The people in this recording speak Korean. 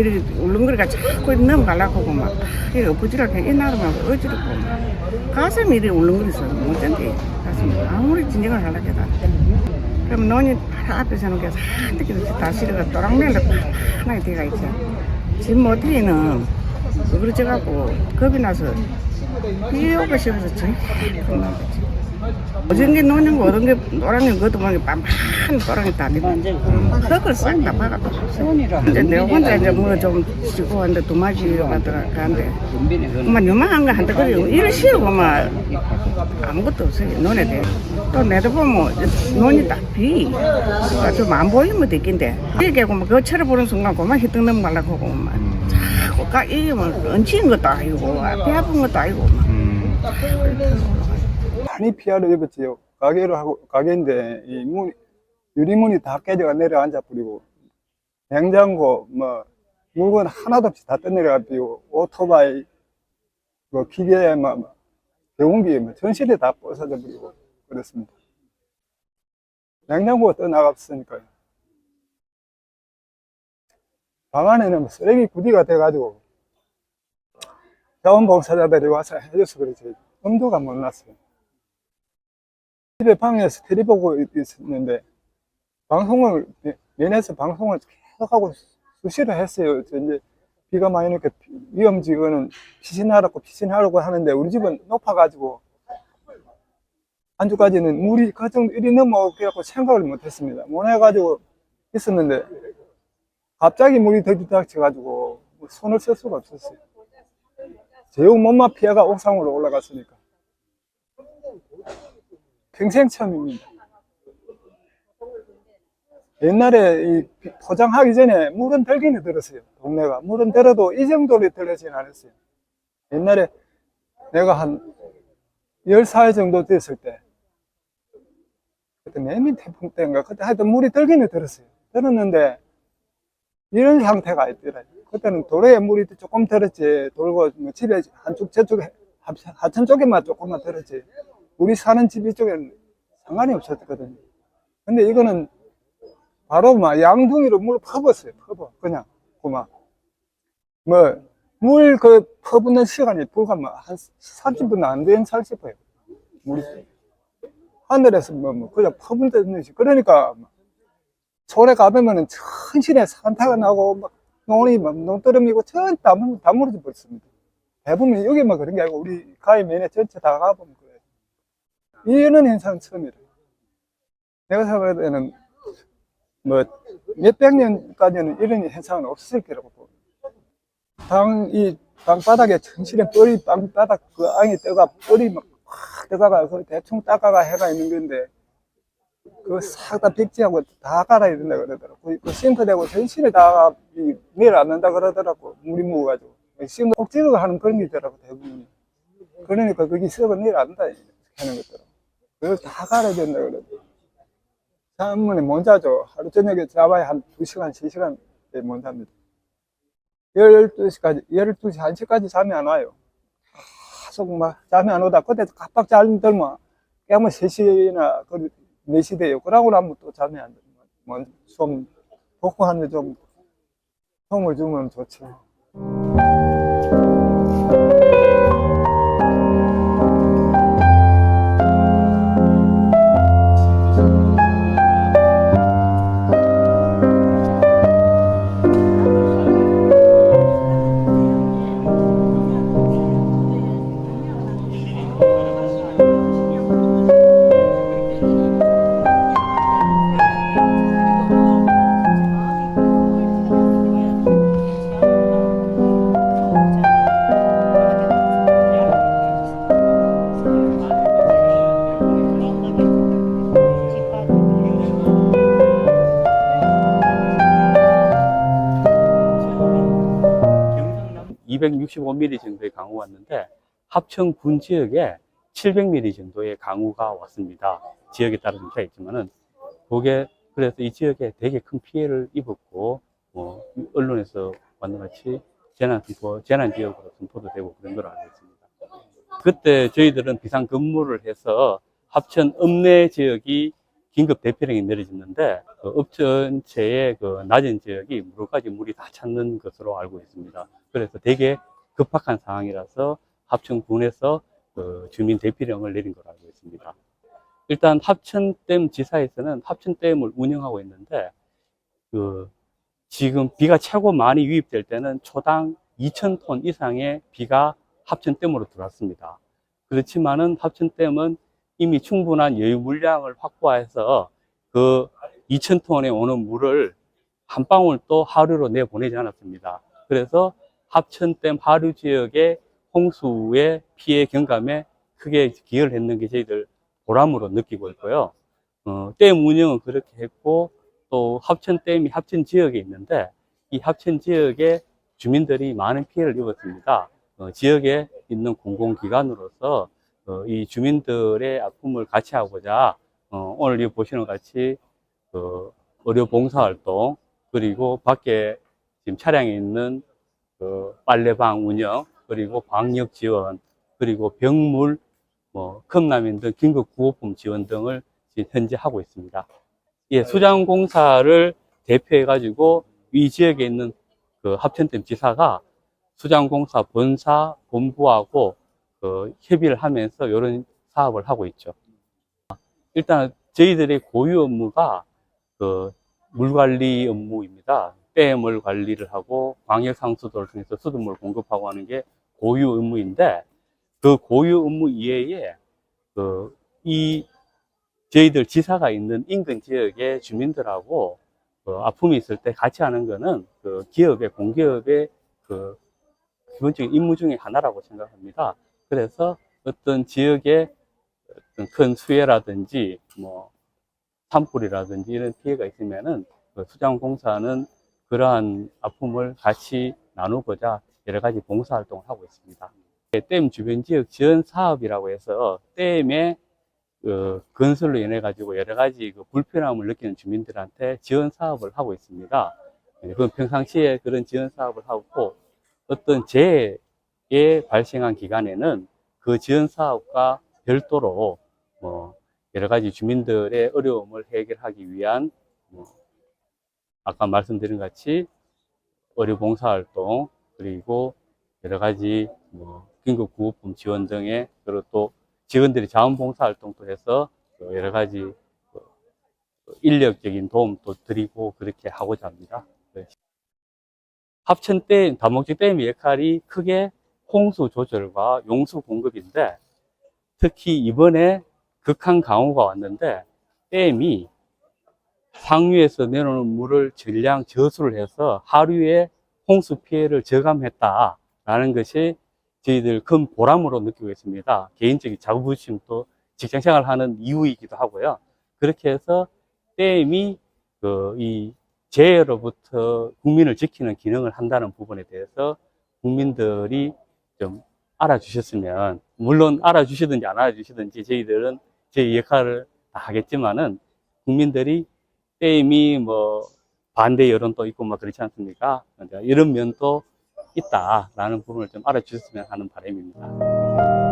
이렇게 울렁거리가 자꾸 넘어가려고 하고 막 이게 엎어지라고 이 나르면 어지럽고 막 가슴이 이렇게 울렁거리서 못 견디 가슴이 아무리 진정을 하려고 해도 안 돼. 그럼 논이 바로 앞에 서는 게 산뜻 이렇게 다 실어가 또랑내를 하나에 대가 있죠. 집 모텔이는 그러져갖고 겁이 나서 비오가 싶어서 정말 겁나 거지. 어전게 노는 거 어떤게 노랑이 그것도 막 빤빤 노랑이 다 되고 흙을 싹 다 박아도 이제 내가 혼자 이제 뭐 좀 쉬고 한데 두 마리 가더라 가는데 막 요만한 거 한다 그래 이를 씌우고 막 아무것도 없어요 논에 대해 또 내다 보면 논이 딱 비 좀 안 보이면 되긴데 이게 막 그거 쳐다보는 순간 그만 히떡 넘어가려고 하고 막 자꾸 이게 뭐 얹힌 것도 아니고 배 아픈 것도 아니고 막 많이 피해를 입었지요. 가게인데, 이 문, 유리문이 다 깨져가 내려앉아 버리고, 냉장고, 뭐, 물건 하나도 없이 다 떠내려가 버리고, 오토바이, 뭐, 기계, 뭐, 배운기, 뭐, 전실이 다 부서져 버리고, 그렇습니다. 냉장고가 떠나갔으니까요. 방 안에는 뭐 쓰레기 구디가 돼가지고, 자원봉사자들이 와서 해줘서 그렇지, 엄두가 못 났어요. 집에 방에서 TV 보고 있었는데 방송을 면에서 방송을 계속하고 수시로 했어요. 이제 비가 많이 오니까 위험지역은 피신하라고 하는데 우리 집은 높아가지고 한 주까지는 물이 그 정도 이리 넘어오고 생각을 못했습니다. 못 해가지고 있었는데 갑자기 물이 들이닥쳐가지고 손을 쓸 수가 없었어요. 제우 몸만 피해가 옥상으로 올라갔으니까. 평생 처음입니다. 옛날에 이 포장하기 전에 물은 들기는 들었어요. 동네가. 물은 들어도 이 정도로 들어지는 않았어요. 옛날에 내가 한 10살 정도 됐을 때, 그때 매미 태풍 때인가, 그때 하여튼 물이 들기는 들었어요. 들었는데, 이런 상태가 있더라고요. 그때는 도로에 물이 조금 들었지, 돌고, 뭐 집에 한쪽, 저쪽에, 하천 쪽에만 조금만 들었지. 우리 사는 집 이쪽에는 상관이 없었거든요. 근데 이거는 바로 막 양둥이로 물 퍼붓어요. 그냥. 물 퍼붓는 시간이 불과 한 30분 안 된 살 싶어요. 물이. 하늘에서 그냥 퍼붓는 시. 그러니까 솔에 가보면은 천신에 산타가 나고 막 논이 막 논두렁이고 전 다 무너져 버렸습니다. 대부분 여기만 그런 게 아니고 우리 가해 면에 전체 다 가보면 그래요. 이런 현상은 처음이래. 내가 생각할 때는 뭐 몇백 년까지는 이런 현상은 없을 거라고 봅니다. 땅바닥에 천실에 뻘이 땅바닥 그 안에 떠가 뻘이 막 확 떠가가 그 대충 닦아가 해가 있는 건데 그거 싹 다 백지하고 다 갈아야 된다 그러더라고. 그 싱크대고 전실에 다 내려앉는다 그러더라고. 물이 묵어가지고 싱크 꼭 찍어 하는 그런 게 있더라고 대부분이. 그러니까 거기 썩어 내려앉는다 하는 것더라고. 그걸 다 갈아야 된다 그러더라고. 잠문에 못 자죠. 하루 저녁에 자봐야 한 2시간, 3시간 못 잡니다. 12시까지, 12시, 1시까지 잠이 안 와요. 계속 막 잠이 안 오다. 그때 깜빡 잠 들면 깨면 3시나 4시 돼요. 그러고 나면 또 잠이 안 들면 좀 복구하는데 좀 도움을 주면 좋죠. 265mm 정도의 강우가 왔는데 합천군 지역에 700mm 정도의 강우가 왔습니다. 지역에 따라 좀 차이있지만은 그게 그래서 이 지역에 되게 큰 피해를 입었고 언론에서 완전 같이 재난 지역으로 선포도 되고 그런 걸 알고 있습니다. 그때 저희들은 비상 근무를 해서 합천 읍내 지역이 긴급 대피령이 내려졌는데 그 읍 전체의 그 낮은 지역이 무릎까지 물이 다 찼는 것으로 알고 있습니다. 그래서 되게 급박한 상황이라서 합천군에서 그 주민 대피령을 내린 걸로 알고 있습니다. 일단 합천댐 지사에서는 합천댐을 운영하고 있는데 그 지금 비가 최고 많이 유입될 때는 초당 2,000톤 이상의 비가 합천댐으로 들어왔습니다. 그렇지만은 합천댐은 이미 충분한 여유 물량을 확보해서 그 2,000톤에 오는 물을 한 방울도 하류로 내보내지 않았습니다. 그래서 합천댐 하류 지역의 홍수의 피해 경감에 크게 기여를 했는 게 저희들 보람으로 느끼고 있고요. 댐 운영은 그렇게 했고 또 합천댐이 합천 지역에 있는데 이 합천 지역에 주민들이 많은 피해를 입었습니다. 지역에 있는 공공기관으로서 이 주민들의 아픔을 같이 하고자 오늘 이 보시는 것 같이 의료 봉사활동 그리고 밖에 지금 차량에 있는 빨래방 운영 그리고 방역 지원 그리고 병물 컵라면 등 긴급 구호품 지원 등을 지금 현재 하고 있습니다. 예, 수장공사를 대표해 가지고 이 지역에 있는 그 합천댐 지사가 수장공사 본사 본부하고 협의를 하면서 이런 사업을 하고 있죠. 일단 저희들의 고유 업무가 물 관리 업무입니다. 댐을 관리를 하고 광역 상수도를 통해서 수돗물을 공급하고 하는 게 고유 업무인데 그 고유 업무 이외에 이 저희들 지사가 있는 인근 지역의 주민들하고 아픔이 있을 때 같이 하는 거는 기업의 공기업의 기본적인 임무 중에 하나라고 생각합니다. 그래서 어떤 지역에 어떤 큰 수해라든지 산불이라든지 이런 피해가 있으면은 수장공사는 그러한 아픔을 같이 나누고자 여러 가지 봉사활동을 하고 있습니다. 댐 주변 지역 지원 사업이라고 해서 댐의 건설로 인해 가지고 여러 가지 불편함을 느끼는 주민들한테 지원 사업을 하고 있습니다. 그건 평상시에 그런 지원 사업을 하고 어떤 재해에 발생한 기간에는 그 지원 사업과 별도로 여러 가지 주민들의 어려움을 해결하기 위한 아까 말씀드린 것 같이 의료 봉사활동 그리고 여러 가지 긴급 구호품 지원 등의 그리고 또 직원들이 자원봉사활동도 해서 여러 가지 인력적인 도움도 드리고 그렇게 하고자 합니다. 합천댐, 다목적댐의 역할이 크게 홍수 조절과 용수 공급인데 특히 이번에 극한 강우가 왔는데 댐이 상류에서 내려오는 물을 전량 저수를 해서 하류의 홍수 피해를 저감했다라는 것이 저희들 큰 보람으로 느끼고 있습니다. 개인적인 자부심도 직장생활 하는 이유이기도 하고요. 그렇게 해서 댐이 이 재해로부터 국민을 지키는 기능을 한다는 부분에 대해서 국민들이 좀 알아주셨으면, 물론 알아주시든지 안 알아주시든지 저희들은 저희 역할을 다 하겠지만은 국민들이 댐이 반대 여론도 있고 그렇지 않습니까? 이런 면도 있다라는 부분을 좀 알아주셨으면 하는 바람입니다.